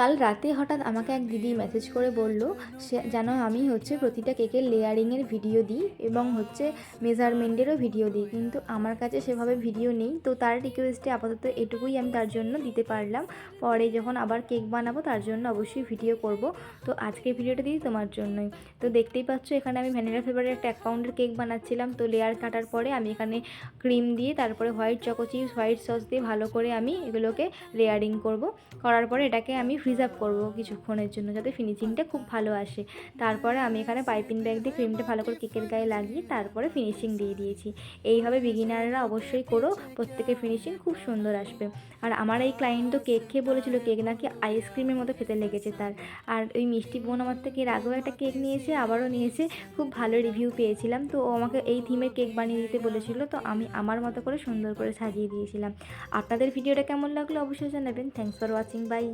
কাল রাতে হঠাৎ আমাকে এক দিদি মেসেজ করে বলল সে যেন আমি প্রতিটা কেকের লেয়ারিংয়ের ভিডিও দিই এবং মেজারমেন্টেরও ভিডিও দিই, কিন্তু আমার কাছে সেভাবে ভিডিও নেই। তো তার রিকোয়েস্টে আপাতত এটুকুই আমি তার জন্য দিতে পারলাম। পরে যখন আবার কেক বানাবো তার জন্য অবশ্যই ভিডিও করব। তো আজকের ভিডিওটা দিই তোমার জন্যই। তো দেখতেই পাচ্ছ এখানে আমি ভ্যানিলা ফ্লেভারের একটা 1 পাউন্ডের কেক বানাচ্ছিলাম। তো লেয়ার কাটার পরে আমি এখানে ক্রিম দিয়ে, তারপরে white choco chips, white sauce দিয়ে ভালো করে আমি এগুলোকে লেয়ারিং করব। করার পরে এটাকে আমি ফ্রিজ আপ করবো কিছুক্ষণের জন্য, যাতে ফিনিশিংটা খুব ভালো আসে। তারপরে আমি এখানে পাইপিং ব্যাগ দিয়ে ক্রিমটা ভালো করে কেকের গায়ে লাগিয়ে তারপরে ফিনিশিং দিয়ে দিয়েছি। এইভাবে বিগিনাররা অবশ্যই করো, প্রত্যেকের ফিনিশিং খুব সুন্দর আসবে। আর আমার এই ক্লায়েন্ট তো কেক খেয়ে বলেছিল কেক নাকি আইসক্রিমের মতো খেতে লেগেছে তার। আর ওই মিষ্টি বোন আমার থেকে এর আগেও একটা কেক নিয়েছে, আবারও নিয়েছে, খুব ভালো রিভিউ পেয়েছিলাম। তো ও আমাকে এই থিমের কেক বানিয়ে দিতে বলেছিল, তো আমি আমার মতো করে সুন্দর করে সাজিয়ে দিয়েছিলাম। আপনাদের ভিডিওটা কেমন লাগলো অবশ্যই জানাবেন। Thanks for watching, by.